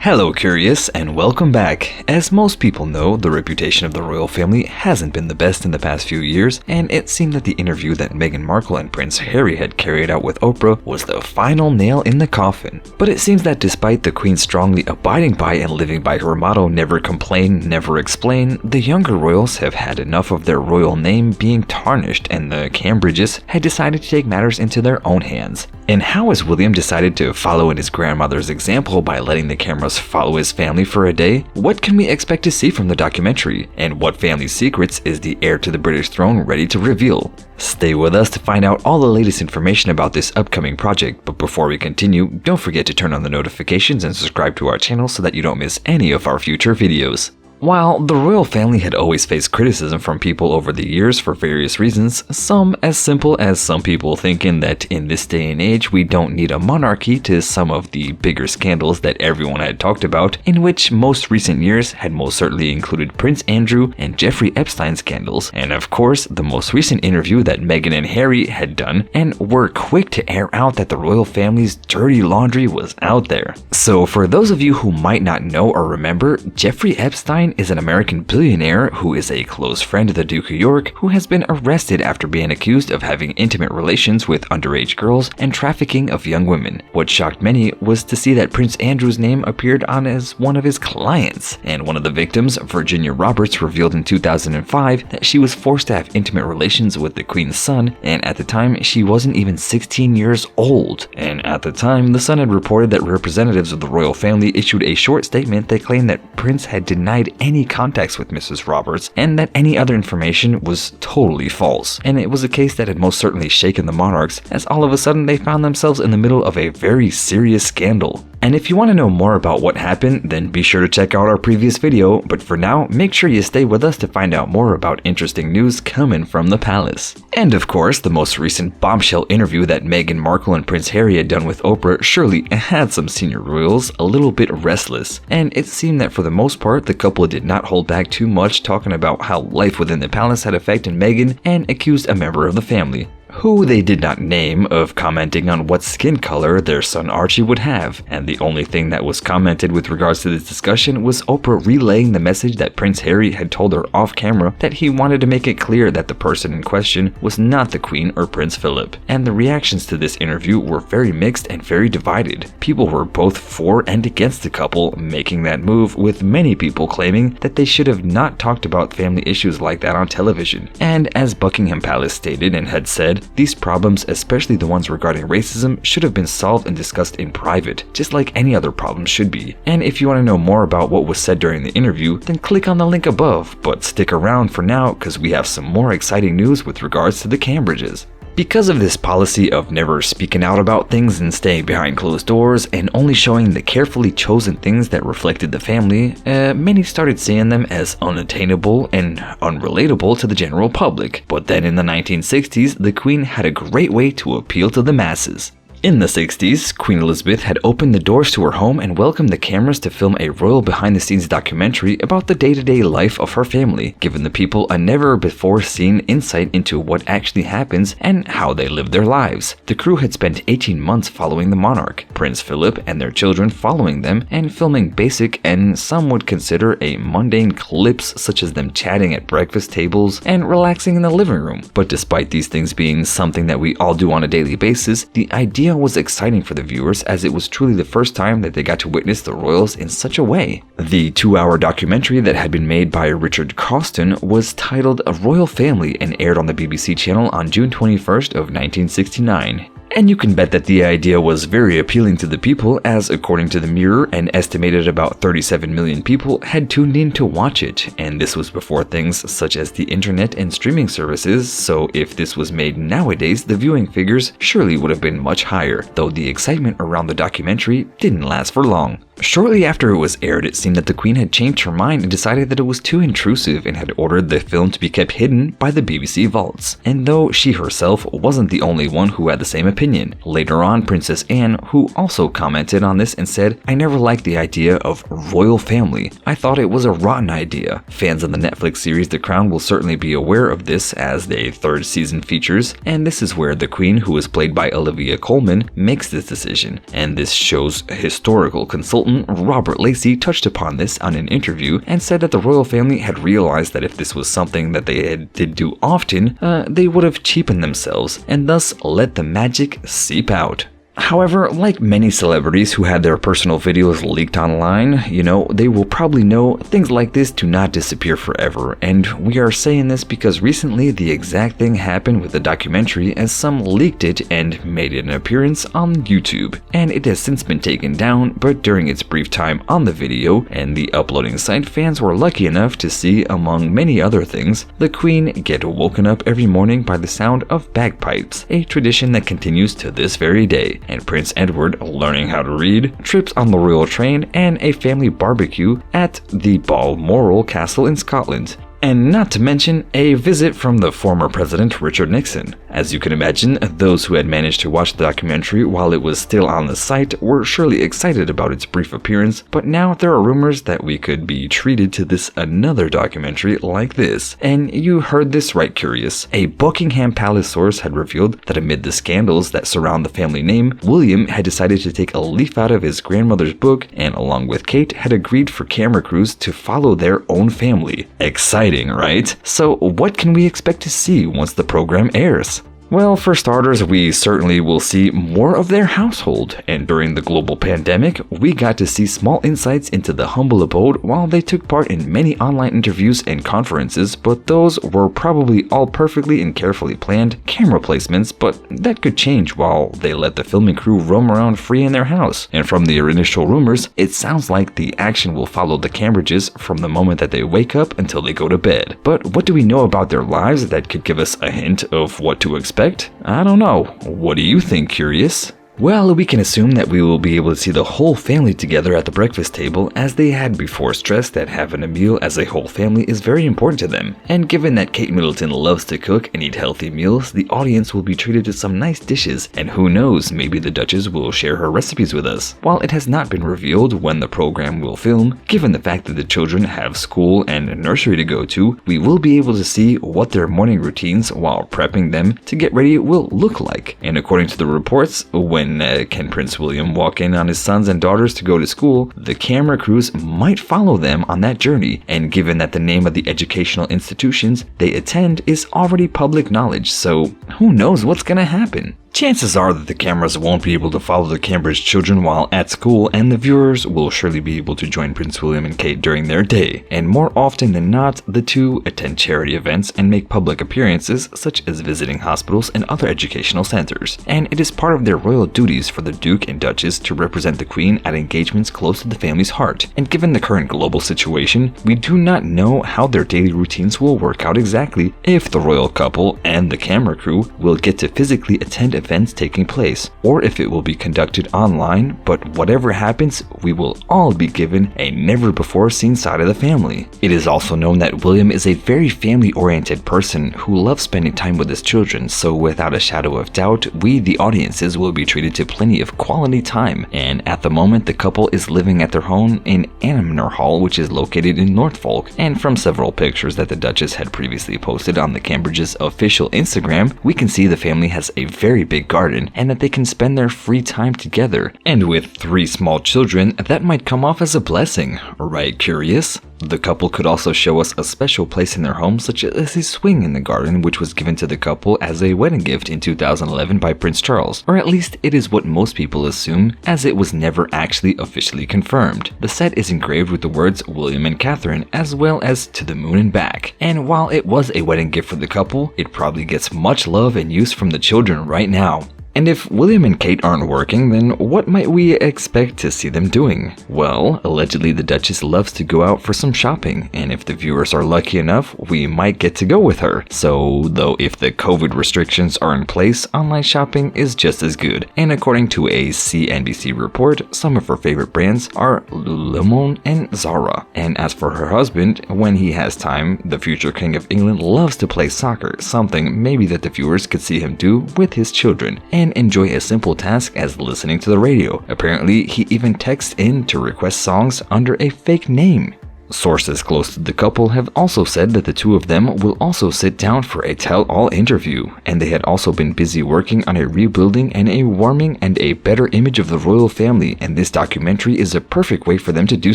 Hello Curious, and welcome back. As most people know, the reputation of the royal family hasn't been the best in the past few years, and it seemed that the interview that Meghan Markle and Prince Harry had carried out with Oprah was the final nail in the coffin. But it seems that despite the Queen strongly abiding by and living by her motto, never complain, never explain, the younger royals have had enough of their royal name being tarnished, and the Cambridges had decided to take matters into their own hands. And how has William decided to follow in his grandmother's example by letting the cameras follow his family for a day? What can we expect to see from the documentary? And what family secrets is the heir to the British throne ready to reveal? Stay with us to find out all the latest information about this upcoming project, but before we continue, don't forget to turn on the notifications and subscribe to our channel so that you don't miss any of our future videos. While the royal family had always faced criticism from people over the years for various reasons, some as simple as some people thinking that in this day and age we don't need a monarchy, to some of the bigger scandals that everyone had talked about, in which most recent years had most certainly included Prince Andrew and Jeffrey Epstein scandals, and of course the most recent interview that Meghan and Harry had done, and were quick to air out that the royal family's dirty laundry was out there. So for those of you who might not know or remember, Jeffrey Epstein is an American billionaire who is a close friend of the Duke of York, who has been arrested after being accused of having intimate relations with underage girls and trafficking of young women. What shocked many was to see that Prince Andrew's name appeared on as one of his clients, and one of the victims, Virginia Roberts, revealed in 2005 that she was forced to have intimate relations with the Queen's son, and at the time she wasn't even 16 years old. And at the time, the Sun had reported that representatives of the royal family issued a short statement that claimed that Prince had denied any contacts with Mrs. Roberts and that any other information was totally false. And it was a case that had most certainly shaken the monarchs, as all of a sudden they found themselves in the middle of a very serious scandal. And if you want to know more about what happened, then be sure to check out our previous video, but for now, make sure you stay with us to find out more about interesting news coming from the palace. And of course, the most recent bombshell interview that Meghan Markle and Prince Harry had done with Oprah surely had some senior royals a little bit restless, and it seemed that for the most part, the couple did not hold back too much, talking about how life within the palace had affected Meghan, and accused a member of the family, who they did not name, of commenting on what skin color their son Archie would have. And the only thing that was commented with regards to this discussion was Oprah relaying the message that Prince Harry had told her off camera, that he wanted to make it clear that the person in question was not the Queen or Prince Philip. And the reactions to this interview were very mixed and very divided. People were both for and against the couple making that move, with many people claiming that they should have not talked about family issues like that on television. And as Buckingham Palace stated and had said, these problems, especially the ones regarding racism, should have been solved and discussed in private, just like any other problem should be. And if you want to know more about what was said during the interview, then click on the link above, but stick around for now because we have some more exciting news with regards to the Cambridges. Because of this policy of never speaking out about things and staying behind closed doors and only showing the carefully chosen things that reflected the family, many started seeing them as unattainable and unrelatable to the general public. But then in the 1960s, the Queen had a great way to appeal to the masses. In the 60s, Queen Elizabeth had opened the doors to her home and welcomed the cameras to film a royal behind-the-scenes documentary about the day-to-day life of her family, giving the people a never-before-seen insight into what actually happens and how they live their lives. The crew had spent 18 months following the monarch, Prince Philip and their children following them, and filming basic and some would consider a mundane clips such as them chatting at breakfast tables and relaxing in the living room. But despite these things being something that we all do on a daily basis, the idea was exciting for the viewers, as it was truly the first time that they got to witness the royals in such a way. The 2-hour documentary that had been made by Richard Coston was titled A Royal Family and aired on the BBC channel on June 21st of 1969. And you can bet that the idea was very appealing to the people, as according to the Mirror, an estimated about 37 million people had tuned in to watch it, and this was before things such as the internet and streaming services, so if this was made nowadays, the viewing figures surely would have been much higher, though the excitement around the documentary didn't last for long. Shortly after it was aired, it seemed that the Queen had changed her mind and decided that it was too intrusive and had ordered the film to be kept hidden by the BBC vaults. And though she herself wasn't the only one who had the same opinion, opinion. Later on, Princess Anne, who also commented on this and said, "I never liked the idea of royal family. I thought it was a rotten idea." Fans of the Netflix series The Crown will certainly be aware of this as the third season features, and this is where the Queen, who is played by Olivia Colman, makes this decision. And this show's historical consultant Robert Lacey touched upon this on an interview and said that the royal family had realized that if this was something that they did do often, they would have cheapened themselves and thus let the magic seep out. However, like many celebrities who had their personal videos leaked online, they will probably know things like this do not disappear forever, and we are saying this because recently the exact thing happened with the documentary as some leaked it and made an appearance on YouTube, and it has since been taken down, but during its brief time on the video and the uploading site, fans were lucky enough to see, among many other things, the Queen get woken up every morning by the sound of bagpipes, a tradition that continues to this very day, and Prince Edward learning how to read, trips on the royal train, and a family barbecue at the Balmoral Castle in Scotland. And not to mention a visit from the former President Richard Nixon. As you can imagine, those who had managed to watch the documentary while it was still on the site were surely excited about its brief appearance, but now there are rumors that we could be treated to this another documentary like this. And you heard this right, curious. A Buckingham Palace source had revealed that amid the scandals that surround the family name, William had decided to take a leaf out of his grandmother's book and along with Kate had agreed for camera crews to follow their own family. Exciting, right? So what can we expect to see once the program airs? Well, for starters, we certainly will see more of their household, and during the global pandemic, we got to see small insights into the humble abode while they took part in many online interviews and conferences, but those were probably all perfectly and carefully planned camera placements, but that could change while they let the filming crew roam around free in their house. And from the initial rumors, it sounds like the action will follow the Cambridges from the moment that they wake up until they go to bed. But what do we know about their lives that could give us a hint of what to expect? I don't know. What do you think, curious? Well, we can assume that we will be able to see the whole family together at the breakfast table, as they had before stressed that having a meal as a whole family is very important to them. And given that Kate Middleton loves to cook and eat healthy meals, the audience will be treated to some nice dishes, and who knows, maybe the Duchess will share her recipes with us. While it has not been revealed when the program will film, given the fact that the children have school and nursery to go to, we will be able to see what their morning routines while prepping them to get ready will look like. And according to the reports, when can Prince William walk in on his sons and daughters to go to school, the camera crews might follow them on that journey, and given that the name of the educational institutions they attend is already public knowledge, so who knows what's gonna happen. Chances are that the cameras won't be able to follow the Cambridge children while at school, and the viewers will surely be able to join Prince William and Kate during their day. And more often than not, the two attend charity events and make public appearances, such as visiting hospitals and other educational centers. And it is part of their royal duties for the Duke and Duchess to represent the Queen at engagements close to the family's heart. And given the current global situation, we do not know how their daily routines will work out exactly, if the royal couple and the camera crew will get to physically attend events taking place, or if it will be conducted online, but whatever happens, we will all be given a never-before-seen side of the family. It is also known that William is a very family-oriented person who loves spending time with his children, so without a shadow of doubt, we, the audiences, will be treated to plenty of quality time, and at the moment, the couple is living at their home in Anmner Hall, which is located in Norfolk, and from several pictures that the Duchess had previously posted on the Cambridge's official Instagram, we can see the family has a very big garden and that they can spend their free time together. And with 3 small children, that might come off as a blessing, right, curious? The couple could also show us a special place in their home, such as a swing in the garden, which was given to the couple as a wedding gift in 2011 by Prince Charles, or at least it is what most people assume, as it was never actually officially confirmed. The set is engraved with the words William and Catherine, as well as to the moon and back. And while it was a wedding gift for the couple, it probably gets much love and use from the children right now. And if William and Kate aren't working, then what might we expect to see them doing? Well, allegedly the Duchess loves to go out for some shopping, and if the viewers are lucky enough, we might get to go with her. So, though if the COVID restrictions are in place, online shopping is just as good. And according to a CNBC report, some of her favorite brands are Lululemon and Zara. And as for her husband, when he has time, the future King of England loves to play soccer, something maybe that the viewers could see him do with his children. And and enjoy a simple task as listening to the radio. Apparently, he even texts in to request songs under a fake name. Sources close to the couple have also said that the two of them will also sit down for a tell-all interview, and they had also been busy working on a rebuilding and a warming and a better image of the royal family, and this documentary is a perfect way for them to do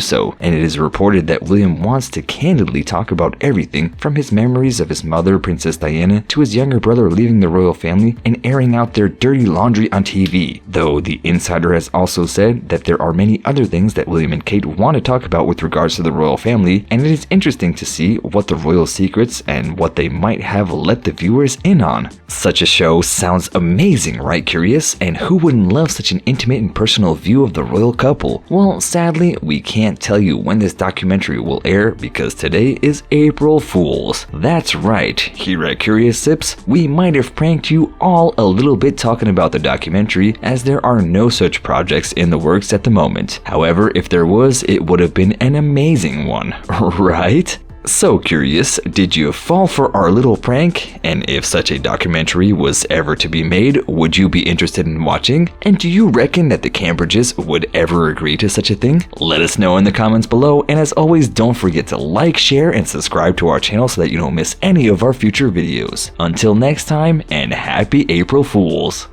so. And it is reported that William wants to candidly talk about everything from his memories of his mother, Princess Diana, to his younger brother leaving the royal family and airing out their dirty laundry on TV. Though the insider has also said that there are many other things that William and Kate want to talk about with regards to the royal family, and it is interesting to see what the royal secrets and what they might have let the viewers in on. Such a show sounds amazing, right, Curious? And who wouldn't love such an intimate and personal view of the royal couple? Well, sadly, we can't tell you when this documentary will air because today is April Fool's. That's right, here at Curious Sips, we might have pranked you all a little bit talking about the documentary, as there are no such projects in the works at the moment. However, if there was, it would have been an amazing one, right? So Curious, did you fall for our little prank? And if such a documentary was ever to be made, would you be interested in watching? And do you reckon that the Cambridges would ever agree to such a thing? Let us know in the comments below, and as always, don't forget to like, share, and subscribe to our channel so that you don't miss any of our future videos. Until next time, and happy April Fools!